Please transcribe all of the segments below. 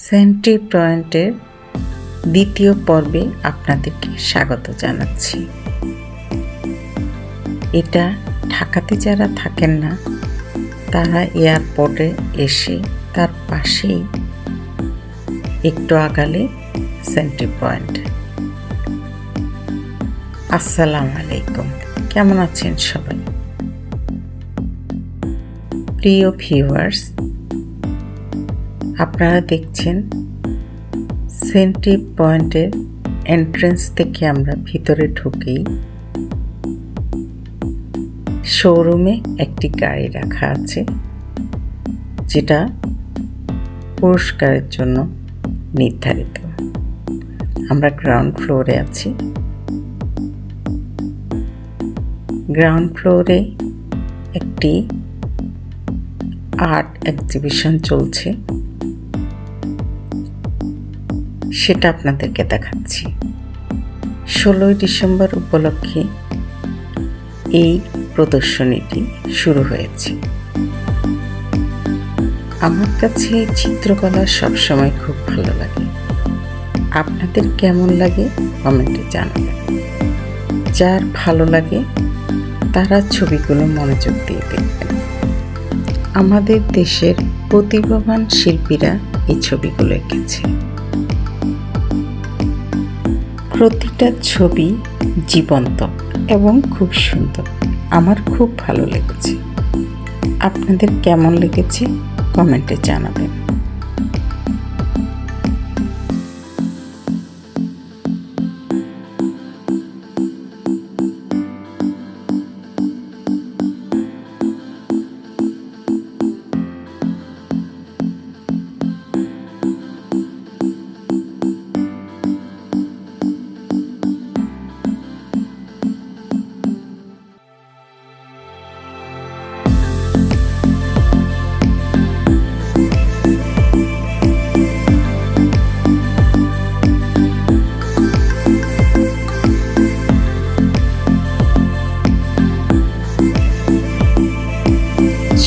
Sentry পয়েন্টের দ্বিতীয় পর্বে আপনাদেরকে স্বাগত জানাচ্ছি। এটা ঢাকাতে যারা থাকেন না তারা এয়ারপোর্টে এসে তার পাশেই একটু আগালে সেন্ট্রি পয়েন্ট। আসসালামু আলাইকুম, কেমন আছেন সবাই? প্রিয় ভিউয়ার্স, আপনারা দেখছেন সেন্ট্রি পয়েন্টের এন্ট্রেন্স থেকে আমরা ভিতরে ঢুকেই শোরুমে একটি গাড়ি রাখা আছে, যেটা পুরস্কারের জন্য নির্ধারিত। আমরা গ্রাউন্ড ফ্লোরে আছি। গ্রাউন্ড ফ্লোরে একটি আর্ট এক্সিবিশন চলছে, সেটা আপনাদেরকে দেখাচ্ছি। 16ই ডিসেম্বর উপলক্ষে এই প্রদর্শনীটি শুরু হয়েছে। আমার কাছে চিত্রকলা সবসময় খুব ভালো লাগে। আপনাদের কেমন লাগে কমেন্টে জানাবেন। যার ভালো লাগে তারা ছবিগুলো মনোযোগ দিয়ে দেখবেন। আমাদের দেশের প্রতিভাবান শিল্পীরা এই ছবিগুলো এঁকেছে। প্রতিটা ছবি জীবন্ত এবং খুব সুন্দর। আমার খুব ভালো লেগেছে। আপনাদের কেমন লেগেছে কমেন্টে জানাবেন।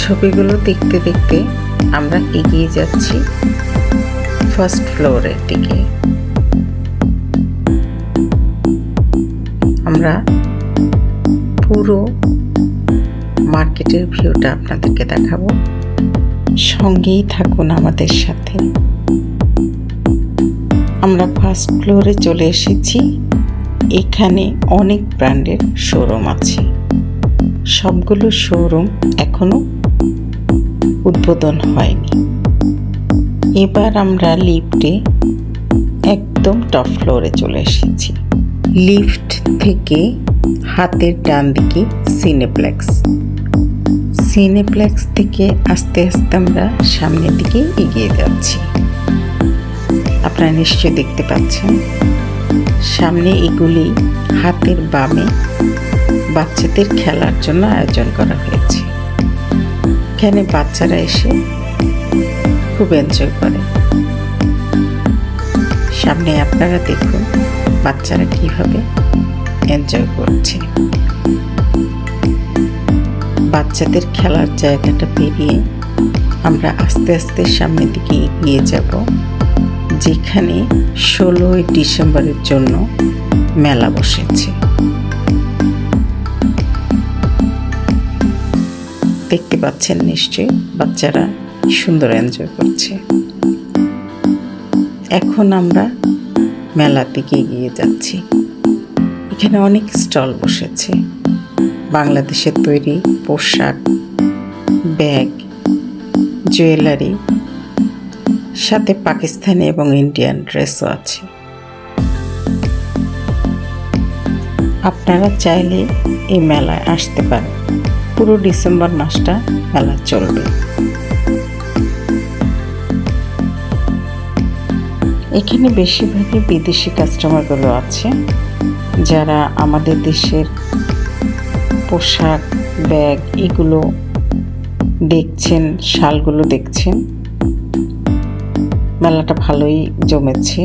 ছবিগুলো দেখতে দেখতে আমরা এগিয়ে যাচ্ছি ফার্স্ট ফ্লোরের দিকে। আমরা পুরো মার্কেটের ভিউটা আপনাদেরকে দেখাবো। সঙ্গেই থাকুন আমাদের সাথে। আমরা ফার্স্ট ফ্লোরে চলে এসেছি। এখানে অনেক ব্র্যান্ডের শোরুম আছে। সবগুলো শোরুম এখনো উদ্বোধন হয়নি। এবার আমরা লিফটে একদম টপ ফ্লোরে চলে এসেছি। লিফট থেকে হাতের ডান দিকে সিনেপ্লেক্স। সিনেপ্লেক্স থেকে আস্তে আস্তে আমরা সামনের দিকে এগিয়ে যাচ্ছি। আপনারা নিশ্চয়ই দেখতে পাচ্ছেন সামনে এগুলি হাতের বামে বাচ্চাদের খেলার জন্য আয়োজন করা হয়েছে। এখানে বাচ্চারা এসে খুব এনজয় করে। সামনে আপনারা দেখুন বাচ্চারা কিভাবে এনজয় করছে। বাচ্চাদের খেলার জায়গাটা পেরিয়ে আমরা আস্তে আস্তে সামনের দিকে এগিয়ে যাব, যেখানে 16ই ডিসেম্বরের জন্য মেলা বসেছে। দেখতে পাচ্ছেন নিশ্চয়ই বাচ্চারা সুন্দর এনজয় করছে। এখন আমরা মেলার দিকে এগিয়ে যাচ্ছি। এখানে অনেক স্টল বসেছে। বাংলাদেশের তৈরি পোশাক, ব্যাগ, জুয়েলারি, সাথে পাকিস্তানি এবং ইন্ডিয়ান ড্রেসও আছে। আপনারা চাইলে এই মেলায় আসতে পারেন। পুরো ডিসেম্বর মাসটা মেলা চলবে। এখানে বেশিরভাগই বিদেশি কাস্টমারগুলো আছে, যারা আমাদের দেশের পোশাক, ব্যাগ এগুলো দেখছেন, শালগুলো দেখছেন। মেলাটা ভালোই জমেছে।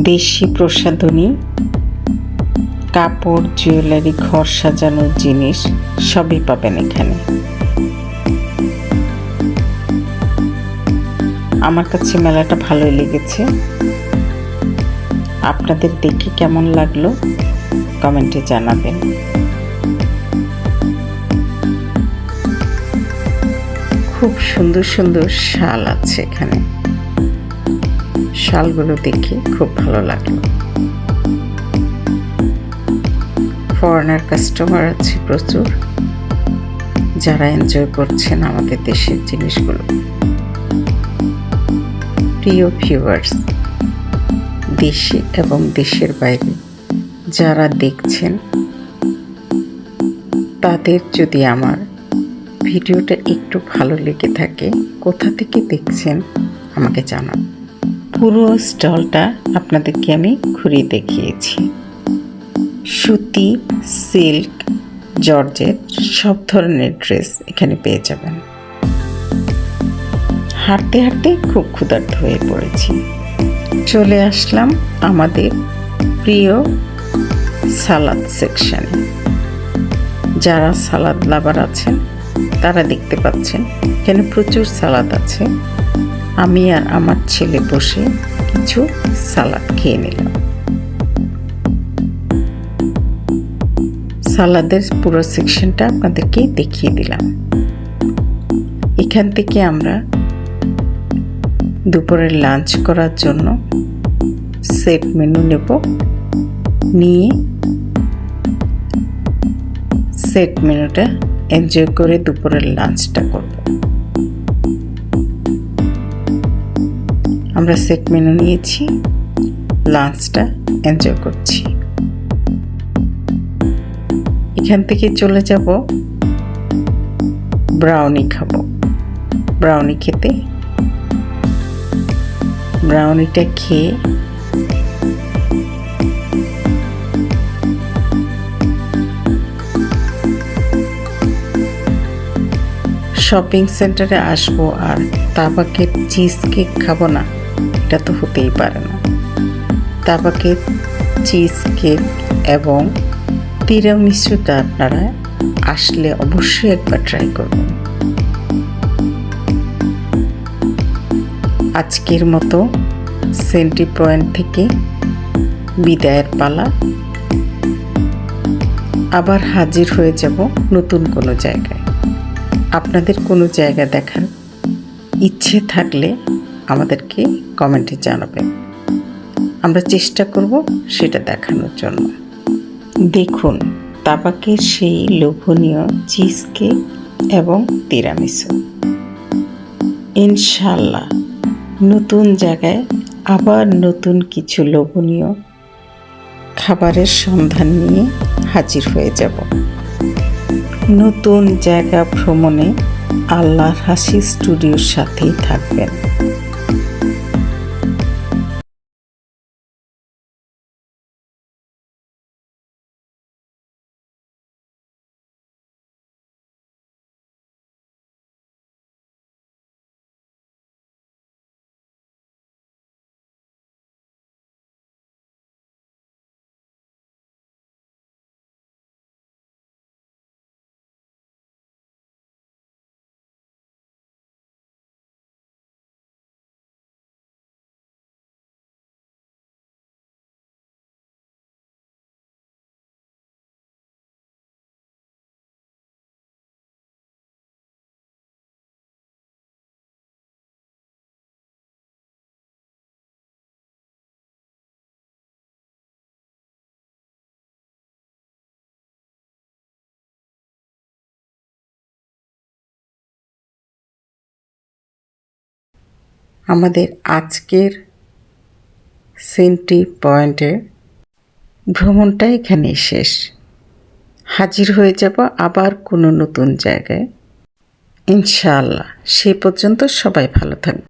দেশি প্রসাধনী, কাপড়, জুয়েলারি, ঘর সাজানোর জিনিস সবই পাবেন এখানে। আমার কাছে মেলাটা ভালোই লেগেছে। আপনাদের দেখে কেমন লাগলো কমেন্টে জানাবেন। খুব সুন্দর সুন্দর শাল আছে এখানে, শালগুলো দেখে খুব ভালো লাগলো। ফরেনার কাস্টমার আছে প্রচুর, যারা এনজয় করছেন আমাদের দেশের জিনিসগুলো। প্রিয় ভিউয়ার্স, দেশে এবং দেশের বাইরে যারা দেখছেন, তাদের যদি আমার ভিডিওটা একটু ভালো লেগে থাকে, কোথা থেকে দেখছেন আমাকে জানান। পুরো স্টলটা আপনাদেরকে আমি ঘুরিয়ে দেখিয়েছি। সুতি, সিল্ক, জর্জেট সব ধরনের ড্রেস এখানে পেয়ে যাবেন। হাঁটতে হাঁটতে খুব ক্ষুধার্ত হয়ে পড়েছি। চলে আসলাম আমাদের প্রিয় সালাদ সেকশনে। যারা সালাদ লাভার আছেন তারা দেখতে পাচ্ছেন এখানে প্রচুর সালাদ আছে। আমি আর আমার ছেলে বসে কিছু সালাদ খেয়ে নিলাম। সালাদের পুরো সেকশনটা আপনাদেরকে দেখিয়ে দিলাম। এখান থেকে আমরা দুপুরের লাঞ্চ করার জন্য সেট মেনু নেব, নিয়ে সেট মেনুটা এনজয় করে দুপুরের লাঞ্চটা করব। আমরা সেট মেনু নিয়েছি, লাঞ্চটা এনজয় করছি। এখান থেকে চলে যাব ব্রাউনি খাবো। ব্রাউনি খেতে, ব্রাউনিটা খেয়ে শপিং সেন্টারে আসবো আর তাবাকের চিজ কেক খাবো না, এটা তো হতেই পারে না। তাবাকের চিজ কেক এবং তিরামিসুটা আপনারা আসলে অবশ্যই একবার ট্রাই করবেন। আজকের মতো সেন্ট্রি পয়েন্ট থেকে বিদায়ের পালা। আবার হাজির হয়ে যাব নতুন কোনো জায়গায়। আপনাদের কোনো জায়গা দেখার ইচ্ছে থাকলে আমাদেরকে কমেন্টে জানাবেন, আমরা চেষ্টা করব সেটা দেখানোর জন্য। দেখুন তাবাকের সেই লোভনীয় চিজ কেক এবং তিরামিসু। ইনশাল্লাহ নতুন জায়গায় আবার নতুন কিছু লোভনীয় খাবারের সন্ধান নিয়ে হাজির হয়ে যাব। নতুন জায়গা ভ্রমণে আল্লাহর হাসি স্টুডিওর সাথেই থাকবেন। আমাদের আজকের সেন্ট্রি পয়েন্টের ভ্রমণটা এখানেই শেষ। হাজির হয়ে যাব আবার কোনো নতুন জায়গায় ইনশাআল্লাহ। সে পর্যন্ত সবাই ভালো থাকবে।